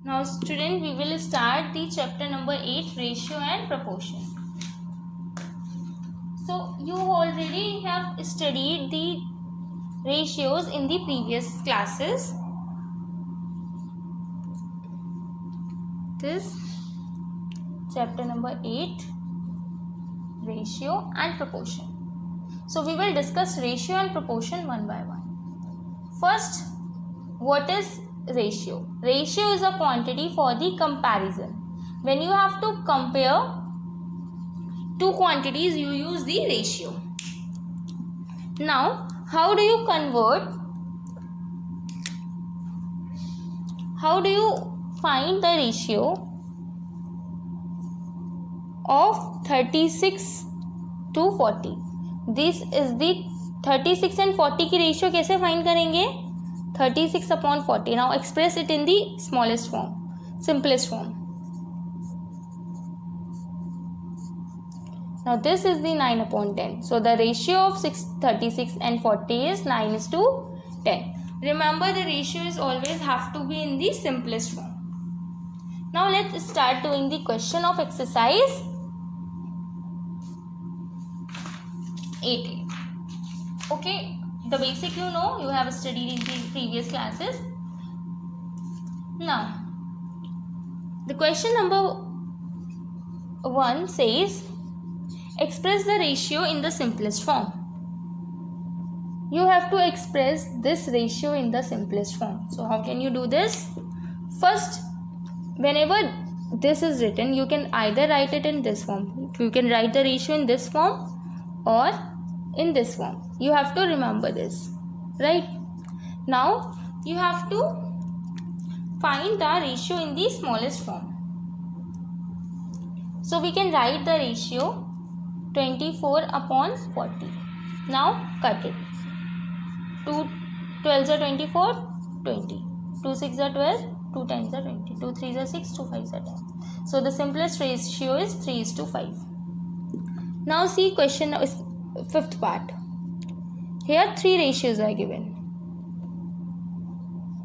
Now student, we will start the chapter number 8, ratio and proportion. So you already have studied the ratios in the previous classes. This chapter number 8, ratio and proportion. So we will discuss ratio and proportion one by one. First, what is ratio? Ratio is a quantity for the comparison. When you have to compare two quantities, you use the ratio. Now, how do you find the ratio of 36 to 40? This is the 36 and 40 की ratio कैसे find करेंगे? 36 upon 40. Now express it in the smallest form, simplest form. Now this is the 9 upon 10. So the ratio of 36 and 40 is 9:10. Remember, the ratio is always have to be in the simplest form. Now let's start doing the question of exercise 8. Okay, the basic you know, you have studied in the previous classes. Now, the question number 1 says, express the ratio in the simplest form. You have to express this ratio in the simplest form. So how can you do this? First, whenever this is written, you can either write it in this form. You can write the ratio in this form or in this form. You have to remember this, right? Now you have to find the ratio in the smallest form. So we can write the ratio 24 upon 40. Now cut it. 2 12s are 24, 20. 2 6s are 12, 2 10s are 20. 2 3s are 6, 2 5s are 10. So the simplest ratio is 3:5. Now see question fifth part. Here 3 ratios are given,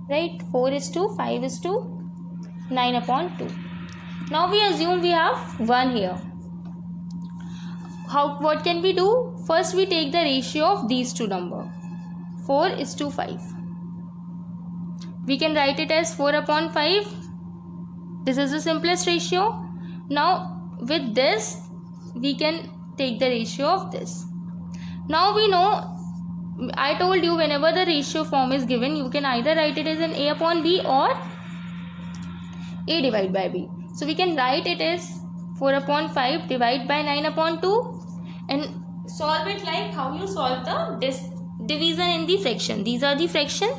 right? 4:5:9/2. Now we assume we have 1 here. What can we do? First we take the ratio of these two numbers. 4:5. We can write it as 4/5. This is the simplest ratio. Now with this we can take the ratio of this. Now we know, I told you, whenever the ratio form is given, you can either write it as an A upon B or A divided by B. So we can write it as 4/5 divided by 9/2 and solve it like how you solve the division in the fraction. These are the fraction.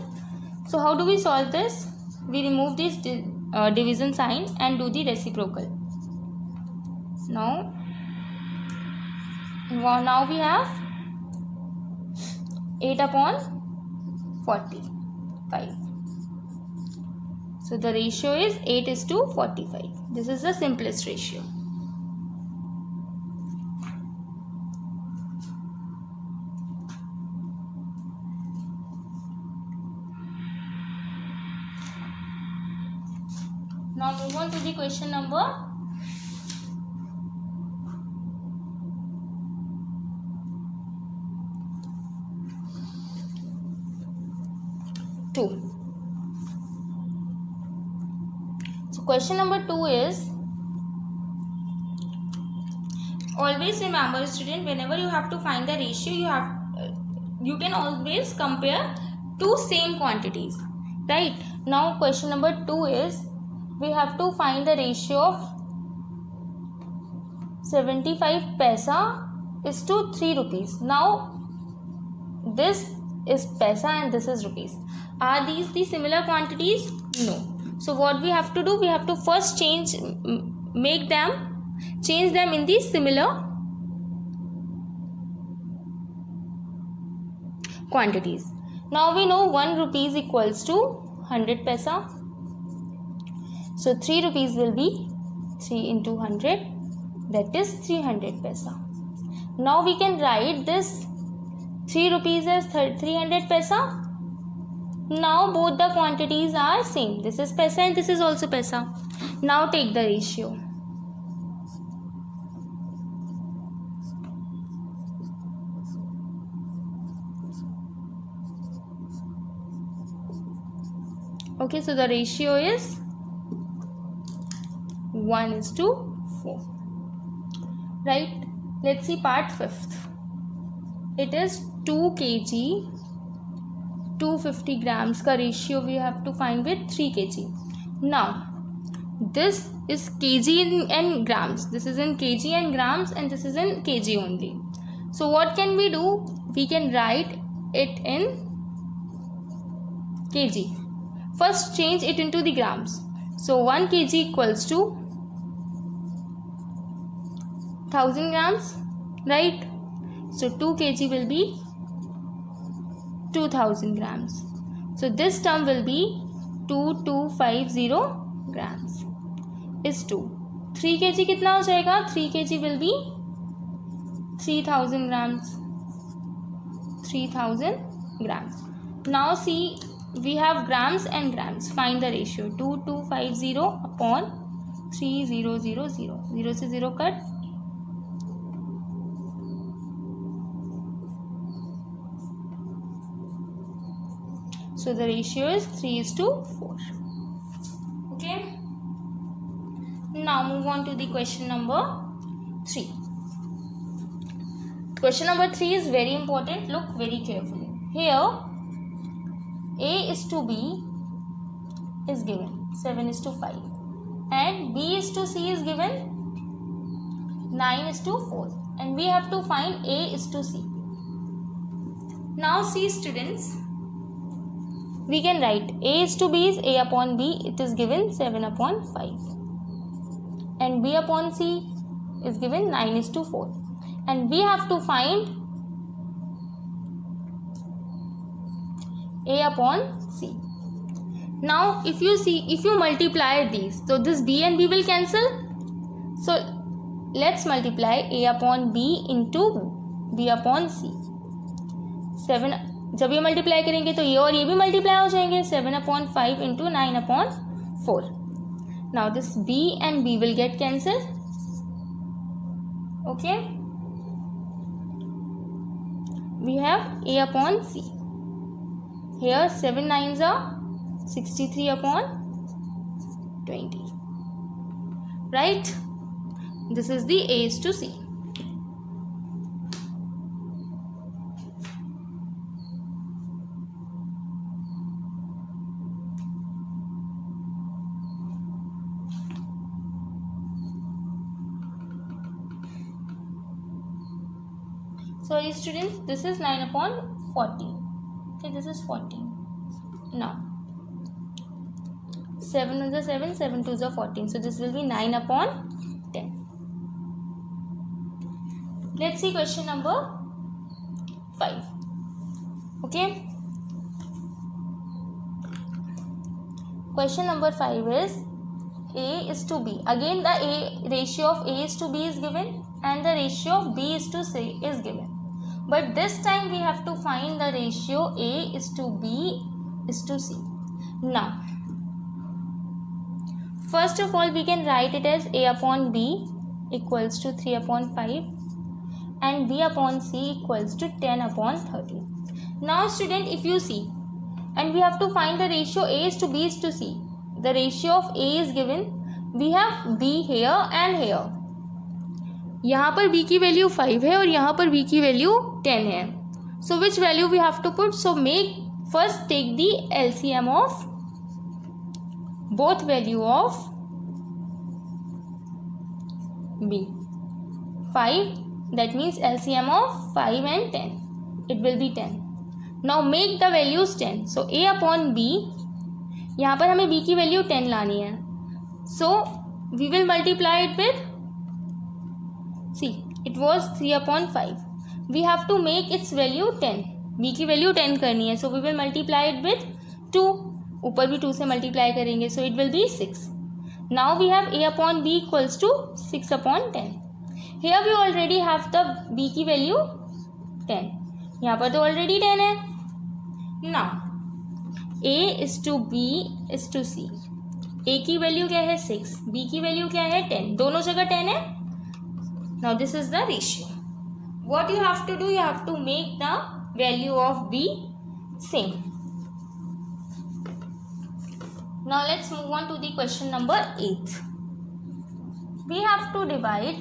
So how do we solve this? We remove this division sign and do the reciprocal. Now we have 8/45. So the ratio is 8:45. This is the simplest ratio. Now move on to the question number 2. So question number 2 is, always remember student, whenever you have to find the ratio, you can always compare two same quantities, right? Now question number 2 is, we have to find the ratio of 75 paisa is to 3 rupees. Now this is paisa and this is rupees. Are these the similar quantities? No. So what we have to do, we have to first change them in the similar quantities. Now we know 1 rupees equals to 100 paisa. So 3 rupees will be 3 into 100, that is 300 paisa. Now we can write this 3 rupees as 300 paisa Now both the quantities are same. This is paisa and this is also paisa. Now take the ratio. Okay, so the ratio is 1:4. Right? Let's see part 5th. It is 2 kg 250 grams का ratio we have to find with 3 kg. Now this is kg and grams. This is in kg and grams and this is in kg only. So what can we do? We can write it in kg. First change it into the grams. So 1 kg equals to 1000 grams, right? So 2 kg will be 2000 grams. So this term will be 2250 grams is 2. 3 kg कितना हो जाएगा? 3 kg will be 3000 grams. 3000 grams. Now see, we have grams and grams. Find the ratio. 2250 upon 3000. 0 से 0 cut. So the ratio is 3:4. Okay. Now move on to the question number 3. Question number 3 is very important. Look very carefully. Here A:B is given 7:5 and B:C is given 9:4 and we have to find A:C. Now see students, we can write A:B is A upon B. It is given 7/5 and B upon C is given 9:4 and we have to find A upon C. Now if you see, if you multiply these, so this B and B will cancel. So let's multiply A upon B into B upon C. 7 जब ये multiply करेंगे तो ये और ये भी multiply हो जाएंगे. 7/5 into 9/4. Now this B and B will get cancelled. Okay. We have A upon C. Here 7 9s are 63/20. Right? This is the A:C. Sorry students, this is 9/14. Okay, this is 14. Now 7 1s are 7, 7 2s are 14. So this will be 9/10. Let's see question number 5. Okay. Question number 5 is A:B. Again the ratio of A:B is given and the ratio of B:C is given. But this time we have to find the ratio A:B:C. Now, first of all, we can write it as A upon B equals to 3/5 and B upon C equals to 10/30. Now, student, if you see, and we have to find the ratio A:B:C. The ratio of A is given. We have B here and here. यहाँ पर b की value 5 है और यहाँ पर b की value 10 है. So which value we have to put? So make first take the LCM of both value of b. 5, that means LCM of 5 and 10. It will be 10. Now make the values 10. So A upon B, यहाँ पर हमें b की value 10 लानी है. So we will multiply it with, see, it was 3/5. We have to make its value 10. b की value 10 करनी है. So we will multiply it with 2. ऊपर भी 2 से मल्टीप्लाई करेंगे. So it will be 6. Now we have A upon B equals to 6/10. Here we already have the b की value 10. यहाँ पर तो ऑलरेडी 10 है. Now A is to B is to C. A की वैल्यू क्या है 6, B की value क्या है 10, दोनों जगह 10 है. Now this is the ratio. What you have to do, you have to make the value of B same. Now let's move on to the question number 8. We have to divide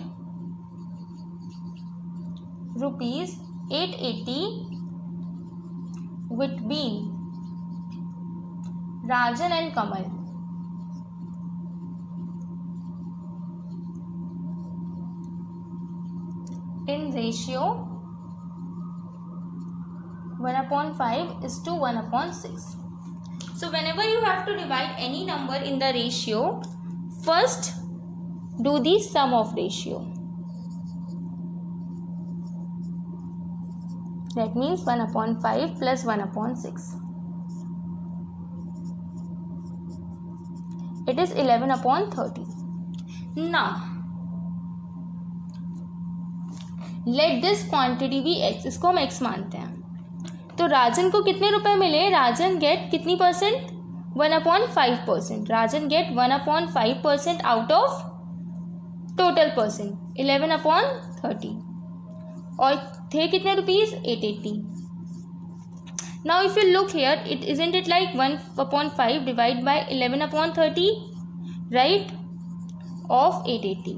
rupees 880 with B, Rajan and Kamal. In ratio 1/5 is to 1/6. So whenever you have to divide any number in the ratio, first do the sum of ratio. That means 1/5 plus 1/6. It is 11/30. Now, let this quantity be x. इसको हम x मानते हैं. तो राजन को कितने रुपए मिले? Rajan get कितनी percent? 1/5%. Rajan get 1/5% out of total percent 11/30. और थे कितने rupees? 880. Now if you look here, it isn't it like 1/5 divide by 11/30, right, of 880.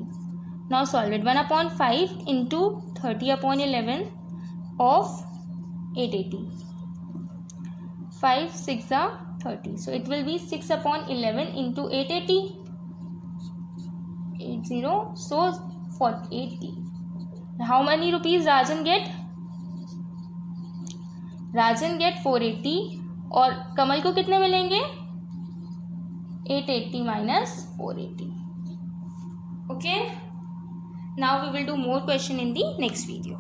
Now solve it. 1/5 into 30/11 of 880. 5 6 are 30. So it will be 6/11 into 880. 80. So 480. How many rupees Rajan get? Rajan get 480 और कमल को कितने मिलेंगे? 880 minus 480. Okay. Now we will do more question in the next video.